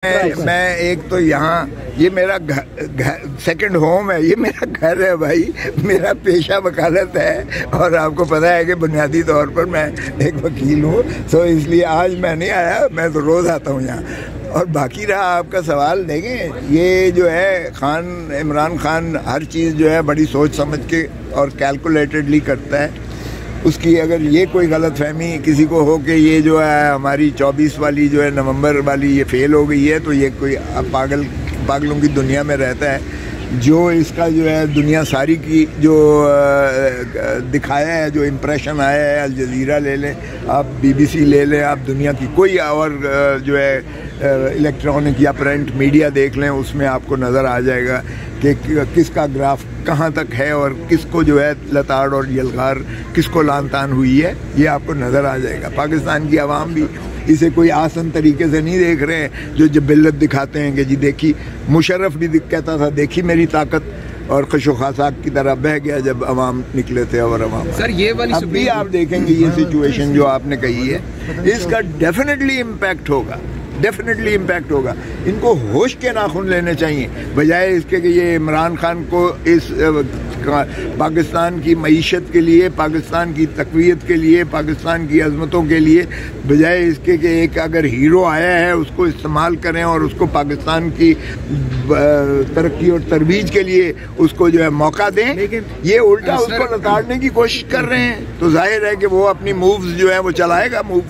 मैं एक तो यहाँ ये मेरा सेकंड होम है, ये मेरा घर है भाई। मेरा पेशा वकालत है और आपको पता है कि बुनियादी तौर पर मैं एक वकील हूँ, तो इसलिए आज मैं नहीं आया, मैं तो रोज़ आता हूँ यहाँ। और बाकी रहा आपका सवाल, देखें ये जो है इमरान खान हर चीज़ जो है बड़ी सोच समझ के और कैलकुलेटेडली करता है। उसकी अगर ये कोई गलत फहमी किसी को हो कि ये जो है हमारी 24 वाली जो है नवंबर वाली ये फेल हो गई है, तो ये कोई पागलों की दुनिया में रहता है। जो इसका जो है दुनिया सारी की जो दिखाया है, जो इम्प्रेशन आया है, अल जज़ीरा ले लें आप, BBC ले लें आप, दुनिया की कोई और जो है इलेक्ट्रॉनिक या प्रिंट मीडिया देख लें, उसमें आपको नज़र आ जाएगा कि किसका ग्राफ कहाँ तक है और किसको जो है लताड़ और यलगार किसको लान तान हुई है, ये आपको नज़र आ जाएगा। पाकिस्तान की आवाम भी इसे कोई आसान तरीके से नहीं देख रहे हैं, जो जबिल्लत दिखाते हैं कि जी देखी, मुशर्रफ भी कहता था देखी मेरी ताकत, और खुशो खासाक की तरह बह गया जब अवाम निकले थे। और अवाम सर ये वाली अब भी आप देखेंगे ये सिचुएशन जो आपने कही है, इसका डेफिनेटली इम्पैक्ट होगा। इनको होश के नाखून लेने चाहिए, बजाय इसके कि ये इमरान खान को इस पाकिस्तान की मईशत के लिए, पाकिस्तान की तक़वियत के लिए, पाकिस्तान की अज़मतों के लिए, बजाय इसके कि एक अगर हीरो आया है उसको इस्तेमाल करें और उसको पाकिस्तान की तरक्की और तरवीज के लिए उसको जो है मौका दें। लेकिन ये उल्टा उसको लताड़ने की कोशिश कर रहे हैं, तो जाहिर है कि वो अपनी मूव्स जो है वो चलाएगा मूव।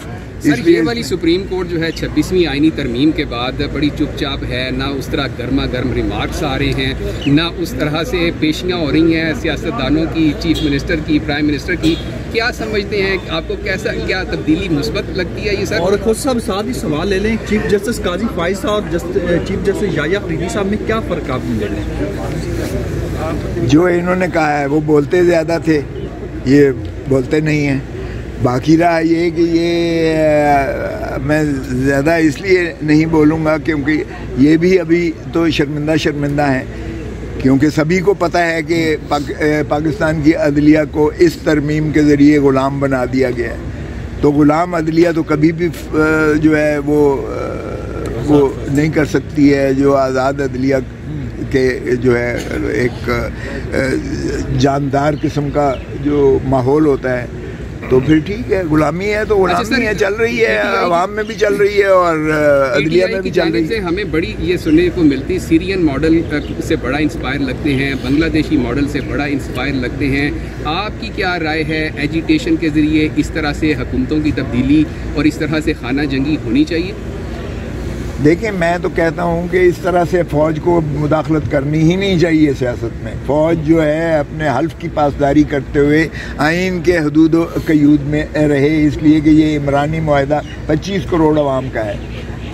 सर ये वाली सुप्रीम कोर्ट जो है 26वीं आईनी तरमीम के बाद बड़ी चुपचाप है, ना उस तरह गर्मा गर्म रिमार्क्स आ रहे हैं, ना उस तरह से पेशियाँ हो रही हैं सियासतदानों की, चीफ मिनिस्टर की, प्राइम मिनिस्टर की। क्या समझते हैं, आपको क्या तब्दीली मुस्बत लगती है ये सर? और खुद साहब साथ ही सवाल ले लें, चीफ जस्टिस काजी फाइज साहब और चीफ जस्टिस याह्या अफरीदी साहब में क्या फ़र्क आप ले लें? जो इन्होंने कहा है वो बोलते ज़्यादा थे, ये बोलते नहीं हैं। बाकी रहा ये कि ये मैं ज़्यादा इसलिए नहीं बोलूँगा क्योंकि ये भी अभी तो शर्मिंदा हैं, क्योंकि सभी को पता है कि पाकिस्तान की अदलिया को इस तरमीम के ज़रिए ग़ुलाम बना दिया गया है। तो ग़ुलाम अदलिया तो कभी भी जो है वो नहीं कर सकती है। जो आज़ाद अदलिया के जो है एक जानदार किस्म का जो माहौल होता है, तो फिर ठीक है, गुलामी है तो गुलामी है, चल रही है, अवाम में भी चल रही है और अदलिया में भी चल रही है। हमें बड़ी ये सुनने को मिलती, सीरियन मॉडल से बड़ा इंस्पायर लगते हैं, बांग्लादेशी मॉडल से बड़ा इंस्पायर लगते हैं। आपकी क्या राय है, एजिटेशन के ज़रिए इस तरह से हुकूमतों की तब्दीली और इस तरह से खाना जंगी होनी चाहिए? देखिए, मैं तो कहता हूँ कि इस तरह से फ़ौज को मुदाखलत करनी ही नहीं चाहिए सियासत में। फ़ौज जो है अपने हल्फ की पासदारी करते हुए आइन के हदूद क़यूद में रहे, इसलिए कि ये इमरानी मुआहदा 25 करोड़ आवाम का है।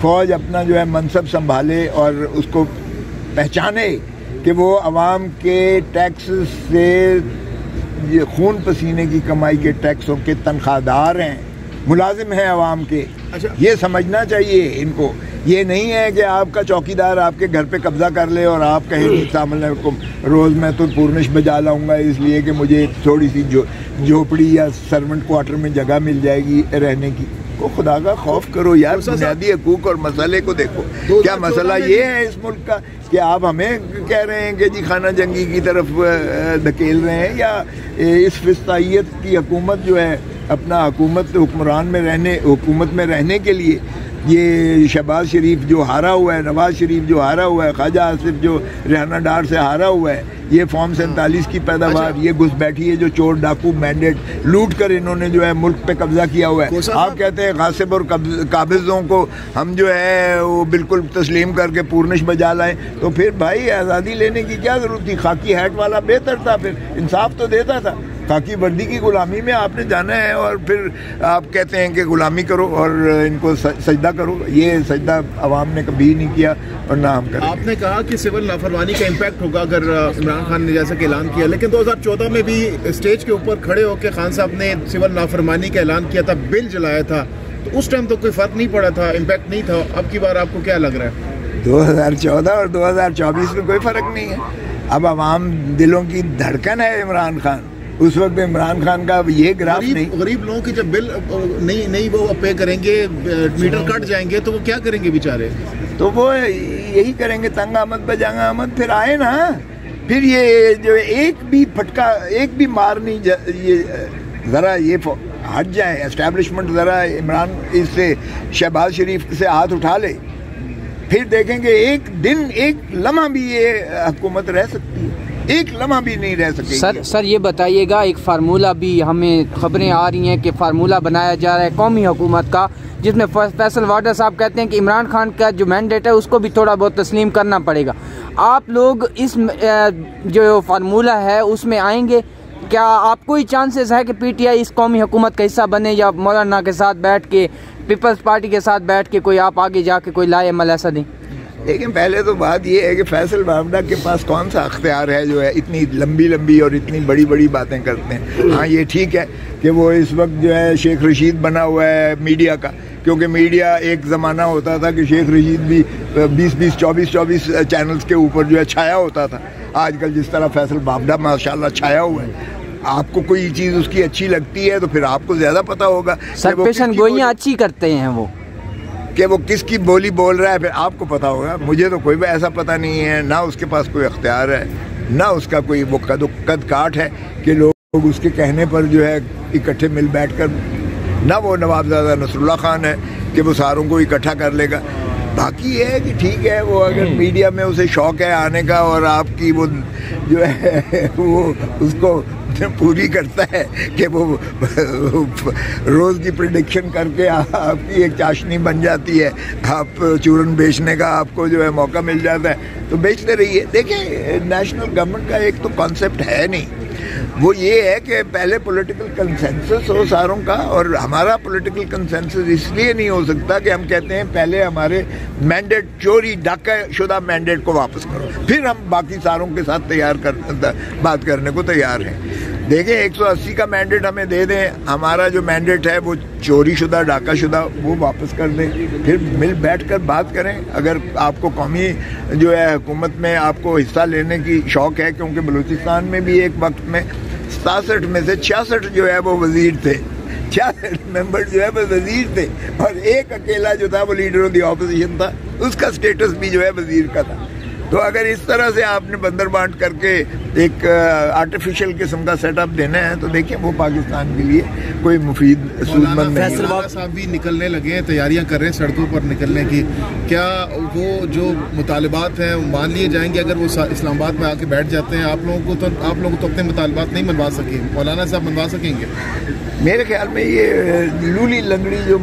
फ़ौज अपना जो है मनसब संभाले और उसको पहचाने कि वो आवाम के टैक्स से, ये खून पसीने की कमाई के टैक्सों के तनख्वाहदार हैं, मुलाजिम हैं आवाम के। अच्छा, ये समझना चाहिए इनको। ये नहीं है कि आपका चौकीदार आपके घर पे कब्जा कर ले और आप कहें सामने को रोज़ मैं तो पूर्निश बजा लाऊंगा इसलिए कि मुझे थोड़ी सी झोपड़ी या सर्वेंट क्वार्टर में जगह मिल जाएगी रहने की। को खुदा का खौफ करो यार, बुनियादी हकूक और मसले को देखो। क्या मसला ये है इस मुल्क का कि आप हमें कह रहे हैं कि जी खाना जंगी की तरफ धकेल रहे हैं, या इस फिस्तायत की हुकूमत जो है अपना हुकूमत में रहने के लिए ये शहबाज शरीफ जो हारा हुआ है, नवाज शरीफ जो हारा हुआ है, ख्वाजा आसिफ जो रिहाना डार से हारा हुआ है, ये फॉर्म 47 की पैदावार, ये घुसपैठी है जो चोर डाकू मैंडेट लूट कर इन्होंने जो है मुल्क पे कब्जा किया हुआ है। आप कहते हैं गासिब और काबिज़ों को हम जो है वो बिल्कुल तस्लीम करके पूर्निश बजा लाएं, तो फिर भाई आज़ादी लेने की क्या ज़रूरत थी? खाकी हैट वाला बेहतर था, फिर इंसाफ तो देता था। खाकी वर्दी की गुलामी में आपने जाना है और फिर आप कहते हैं कि गुलामी करो और इनको सजदा करो। ये सजदा आवाम ने कभी नहीं किया और ना हम करें। आपने कहा कि सिविल नाफरमानी का इम्पैक्ट होगा अगर इमरान खान ने जैसा कि ऐलान किया, लेकिन 2014 में भी स्टेज के ऊपर खड़े होकर खान साहब ने सिविल नाफरमानी का ऐलान किया था, बिल जलाया था, तो उस टाइम तो कोई फ़र्क नहीं पड़ा था, इम्पैक्ट नहीं था। अब की बार आपको क्या लग रहा है? 2014 और 2024 में कोई फ़र्क नहीं है। अब आवाम दिलों की धड़कन है इमरान खान, उस वक्त इमरान खान का ये ग्राफ नहीं। गरीब लोगों की जब बिल नहीं वो पे करेंगे, मीटर कट जाएंगे तो वो क्या करेंगे बेचारे? तो वो यही करेंगे, तंग आमद बजांगा आमद। फिर आए ना, फिर ये जो एक भी फटका, एक भी मार नहीं, ये ज़रा ये हट जाए एस्टैब्लिशमेंट, ज़रा इमरान इससे शहबाज शरीफ से हाथ उठा ले, फिर देखेंगे एक दिन, एक लम्हा भी ये हुकूमत रह सकती है, एक लम्हा भी नहीं रह सकेगी। सर ये बताइएगा, एक फार्मूला भी हमें खबरें आ रही हैं कि फार्मूला बनाया जा रहा है कौमी हुकूमत का, जिसमें फैसल वाडा साहब कहते हैं कि इमरान खान का जो मैंडेट है उसको भी थोड़ा बहुत तस्लीम करना पड़ेगा। आप लोग इस जो फार्मूला है उसमें आएंगे? क्या आपको ही चांसेस है कि पीटीआई इस कौमी हुकूमत का हिस्सा बने, या मौलाना के साथ बैठ के, पीपल्स पार्टी के साथ बैठ के कोई आप आगे जाके कोई लाए अमल ऐसा दें? लेकिन पहले तो बात ये है कि फैसल वावड़ा के पास कौन सा अख्तियार है जो है इतनी लंबी लंबी और इतनी बड़ी बड़ी बातें करते हैं। हाँ, ये ठीक है कि वो इस वक्त जो है शेख रशीद बना हुआ है मीडिया का, क्योंकि मीडिया एक ज़माना होता था कि शेख रशीद भी 20-20, 24-24 चैनल्स के ऊपर जो है छाया होता था। आजकल जिस तरह फैसल वावड़ा माशाल्लाह छाया हुआ है, आपको कोई चीज़ उसकी अच्छी लगती है तो फिर आपको ज़्यादा पता होगा। सर पेशन गोइयाँ अच्छी करते हैं वो, कि वो किसकी बोली बोल रहा है, फिर आपको पता होगा। मुझे तो कोई ऐसा पता नहीं है, ना उसके पास कोई अख्तियार है, ना उसका कोई वो कद काट है कि लोग उसके कहने पर जो है इकट्ठे मिल बैठ कर, ना वो नवाबजादा नसरुल्लाह खान है कि वो सारों को इकट्ठा कर लेगा। बाकी ये है कि ठीक है, वो अगर मीडिया में उसे शौक है आने का और आपकी वो जो है वो उसको पूरी करता है कि वो रोज़ की प्रेडिक्शन करके आपकी एक चाशनी बन जाती है, आप चूरन बेचने का आपको जो है मौका मिल जाता है तो बेचते रहिए। देखिए, नेशनल गवर्नमेंट का एक तो कॉन्सेप्ट है नहीं, वो ये है कि पहले पॉलिटिकल कंसेंसस हो सारों का, और हमारा पॉलिटिकल कंसेंसस इसलिए नहीं हो सकता कि हम कहते हैं पहले हमारे मैंडेट, चोरी डाका शुदा मैंडेट को वापस करो, फिर हम बाकी सारों के साथ बात करने को तैयार हैं। देखिए, 180 का मैंडेट हमें दे दें, हमारा जो मैंडेट है वो चोरी शुदा, डाका शुदा, वो वापस कर दें, फिर मिल बैठ कर बात करें। अगर आपको कौमी जो है हुकूमत में आपको हिस्सा लेने की शौक़ है, क्योंकि बलूचिस्तान में भी एक वक्त में 67 में से 66 जो है वो वजीर थे, 66 मेंबर जो है वो वजीर थे, और एक अकेला जो था वो लीडर ऑफ द ऑपोजिशन था, उसका स्टेटस भी जो है वजीर का था। तो अगर इस तरह से आपने बंदर बांट करके एक आर्टिफिशियल किस्म का सेटअप देना है तो देखिए वो पाकिस्तान के लिए कोई मुफीद सूदमंद नहीं है। मौलाना साहब भी निकलने लगे हैं, तैयारियां कर रहे हैं सड़कों पर निकलने की। क्या वो जो मुतालबात हैं मान लिए जाएंगे अगर वो इस्लामाबाद में आके बैठ जाते हैं? आप लोगों को तो अपने मुतालबात नहीं मनवा सके, मौलाना साहब मनवा सकेंगे? मेरे ख्याल में ये लूली लंगड़ी जो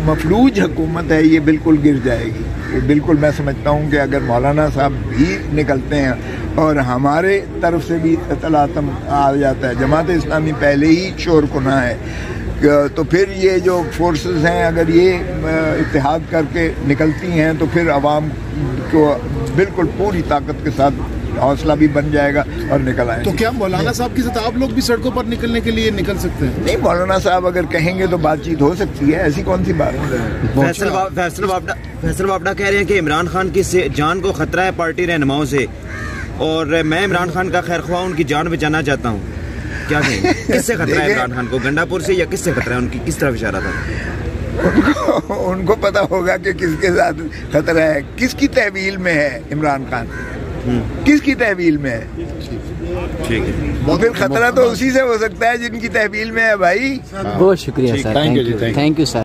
मफलूज हुकूमत है ये बिल्कुल गिर जाएगी। ये बिल्कुल मैं समझता हूँ कि अगर मौलाना साहब भी निकलते हैं और हमारे तरफ से भी तलातम आ जाता है, जमात इस्लामी पहले ही शोरकुना है, तो फिर ये जो फोर्सेस हैं अगर ये इत्तेहाद करके निकलती हैं तो फिर अवाम को बिल्कुल पूरी ताकत के साथ हौसला भी बन जाएगा और निकल आएंगे। तो क्या मौलाना साहब के साथ आप लोग भी सड़कों पर निकलने के लिए निकल सकते हैं? नहीं, मौलाना साहब अगर कहेंगे तो बातचीत हो सकती है, ऐसी कौन सी बात है। फैसल वापडा कह रहे हैं कि इमरान खान की जान को खतरा है पार्टी रहनुमाओं से, और मैं इमरान खान का खैर ख्वाह उनकी जान बचाना चाहता हूँ। क्या कहेंगे, किससे खतरा है इमरान खान को, गंडापुर से या किससे खतरा है? उनकी किस तरफ इशारा था? उनको पता होगा कि किसके साथ खतरा है, किसकी तहवील में है इमरान खान, किसकी तहवील में है। ठीक है, वो फिर खतरा तो उसी से हो सकता है जिनकी तहवील में है भाई। बहुत शुक्रिया सर, थैंक यू सर।